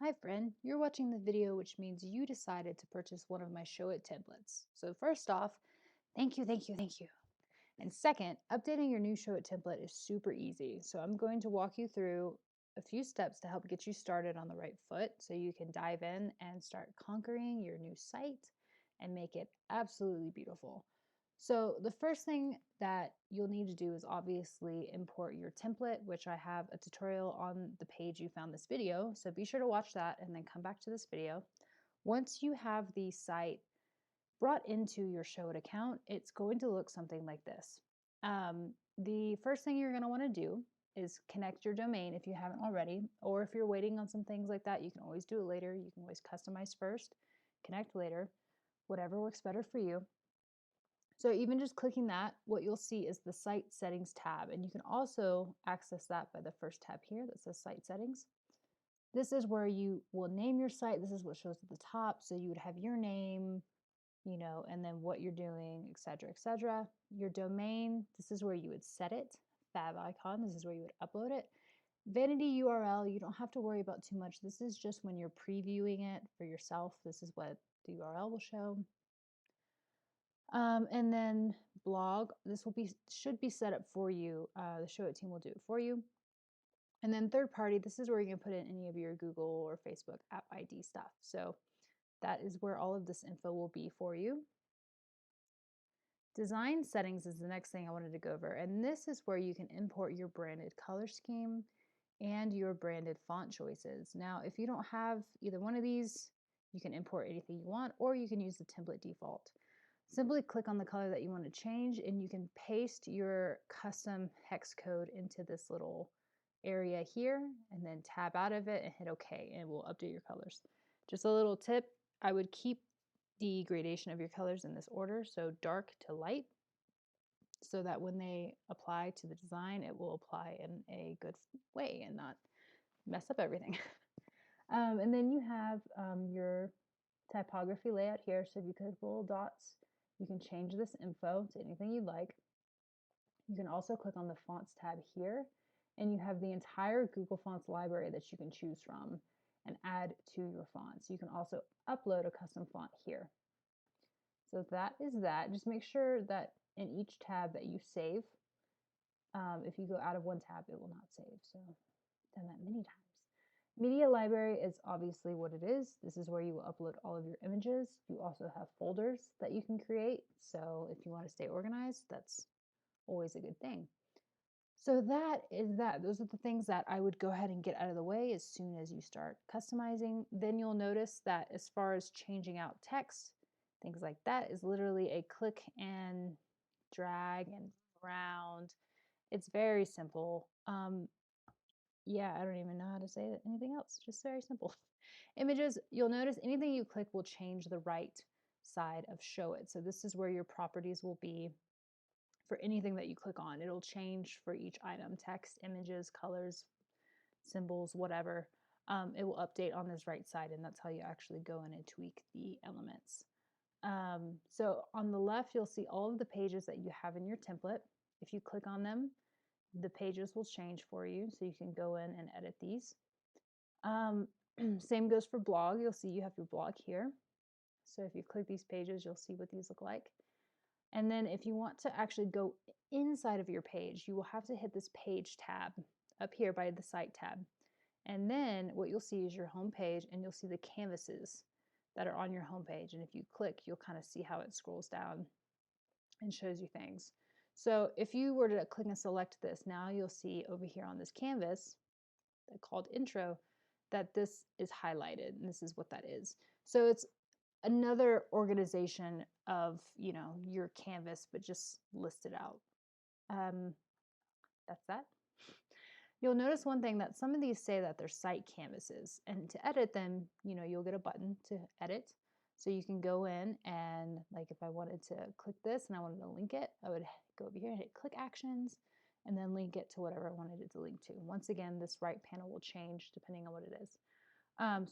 Hi friend, you're watching the video which means you decided to purchase one of my Showit templates. So first off, thank you. And second, updating your new Showit template is super easy. So I'm going to walk you through a few steps to help get you started on the right foot so you can dive in and start conquering your new site and make it absolutely beautiful. So the first thing that you'll need to do is obviously import your template, which I have a tutorial on the page you found this video. So be sure to watch that and then come back to this video. Once you have the site brought into your Showit account, it's going to look something like this. The first thing you're going to want to do is connect your domain if you haven't already, or if you're waiting on some things like that, you can always do it later. You can always customize first, connect later, whatever works better for you. So even just clicking that, what you'll see is the Site Settings tab, and you can also access that by the first tab here that says Site Settings. This is where you will name your site. This is what shows at the top. So you would have your name, and then what you're doing, etc., etc. Your domain, this is where you would set it. Fab icon, this is where you would upload it. Vanity URL, you don't have to worry about too much. This is just when you're previewing it for yourself. This is what the URL will show. And then blog, this should be set up for you. The Showit team will do it for you. And then third party, this is where you can put in any of your Google or Facebook app ID stuff. So that is where all of this info will be for you. Design settings is the next thing I wanted to go over. And this is where you can import your branded color scheme and your branded font choices. Now, if you don't have either one of these, you can import anything you want, or you can use the template default. Simply click on the color that you want to change and you can paste your custom hex code into this little area here and then tab out of it and hit OK and it will update your colors. Just a little tip, I would keep the gradation of your colors in this order, so dark to light, so that when they apply to the design, it will apply in a good way and not mess up everything. And then you have your typography layout here. So if you click the little dots, you can change this info to anything you'd like. You can also click on the Fonts tab here, and you have the entire Google Fonts library that you can choose from and add to your fonts. You can also upload a custom font here. So that is that. Just make sure that in each tab that you save, if you go out of one tab, it will not save. So I've done that many times. Media library is obviously what it is. This is where you will upload all of your images. You also have folders that you can create. So if you want to stay organized, that's always a good thing. So that is that. Those are the things that I would go ahead and get out of the way as soon as you start customizing. Then you'll notice that as far as changing out text, things like that is literally a click and drag and around. It's very simple. Yeah, I don't even know how to say anything else. Just very simple. Images, you'll notice anything you click will change the right side of Showit. So this is where your properties will be for anything that you click on. It'll change for each item, text, images, colors, symbols, whatever. It will update on this right side, and that's how you actually go in and tweak the elements. So on the left, you'll see all of the pages that you have in your template. If you click on them, the pages will change for you, so you can go in and edit these. Same goes for blog. You'll see you have your blog here. So if you click these pages, you'll see what these look like. And then if you want to actually go inside of your page, you will have to hit this page tab up here by the site tab. And then what you'll see is your home page, and you'll see the canvases that are on your home page. And if you click, you'll kind of see how it scrolls down and shows you things. So if you were to click and select this, now you'll see over here on this canvas called intro that this is highlighted, and this is what that is. So it's another organization of your canvas, but just listed out. That's that. You'll notice one thing, that some of these say that they're site canvases, and to edit them, you'll get a button to edit. So you can go in and, like, if I wanted to click this and I wanted to link it, I would go over here and hit click actions and then link it to whatever I wanted it to link to. Once again, this right panel will change depending on what it is.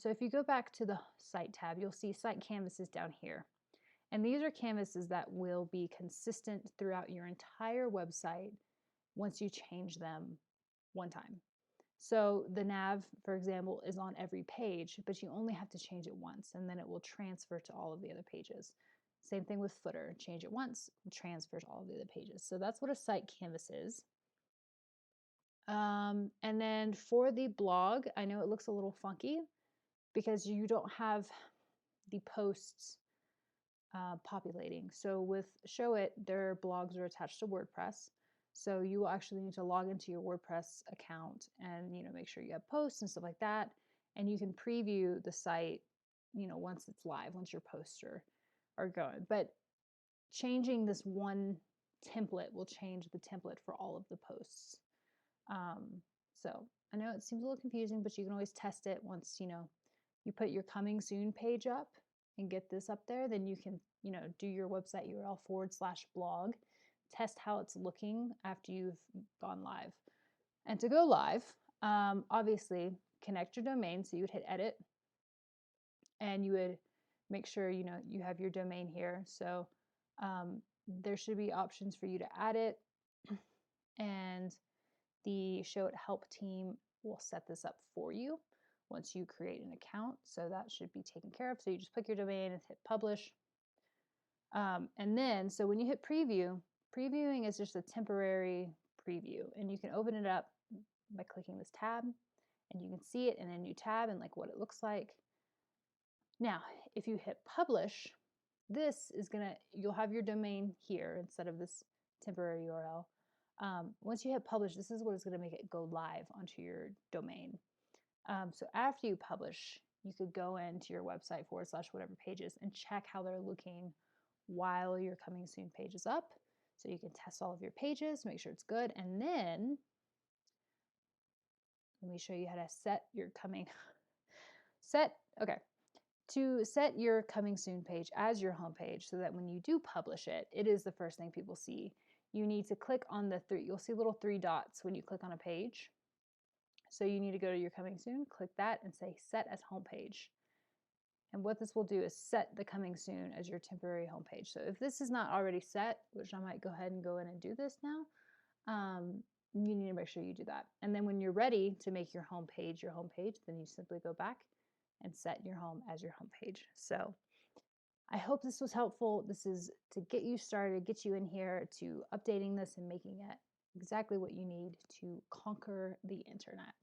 So if you go back to the site tab, you'll see site canvases down here. And these are canvases that will be consistent throughout your entire website once you change them one time. So the nav, for example, is on every page, but you only have to change it once and then it will transfer to all of the other pages. Same thing with footer, change it once, transfer to all of the other pages. So that's what a site canvas is. And then for the blog, I know it looks a little funky because you don't have the posts populating. So with Showit, their blogs are attached to WordPress. So you will actually need to log into your WordPress account and make sure you have posts and stuff like that. And you can preview the site, once it's live, once your posts are going. But changing this one template will change the template for all of the posts. So I know it seems a little confusing, but you can always test it once you put your coming soon page up and get this up there. Then you can do your website URL /blog, test how it's looking after you've gone live. And to go live, obviously connect your domain. So you would hit edit, and you would make sure you have your domain here. So there should be options for you to add it, and the Showit help team will set this up for you once you create an account. So that should be taken care of. So you just pick your domain and hit publish. And then, so when you hit preview, previewing is just a temporary preview, and you can open it up by clicking this tab, and you can see it in a new tab and like what it looks like. Now, if you hit publish, this is you'll have your domain here instead of this temporary URL. Once you hit publish, this is what is going to make it go live onto your domain. So after you publish, you could go into your website / whatever pages and check how they're looking while your coming soon page is up. So you can test all of your pages, make sure it's good. And then let me show you how to set your to set your coming soon page as your home page so that when you do publish it, it is the first thing people see. You need to click on the you'll see little 3 dots when you click on a page. So you need to go to your coming soon, click that and say set as home page. And what this will do is set the coming soon as your temporary home page. So if this is not already set, which I might go ahead and go in and do this now, you need to make sure you do that. And then when you're ready to make your home page, then you simply go back and set your home as your home page. So I hope this was helpful. This is to get you started, get you in here to updating this and making it exactly what you need to conquer the internet.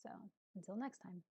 So until next time.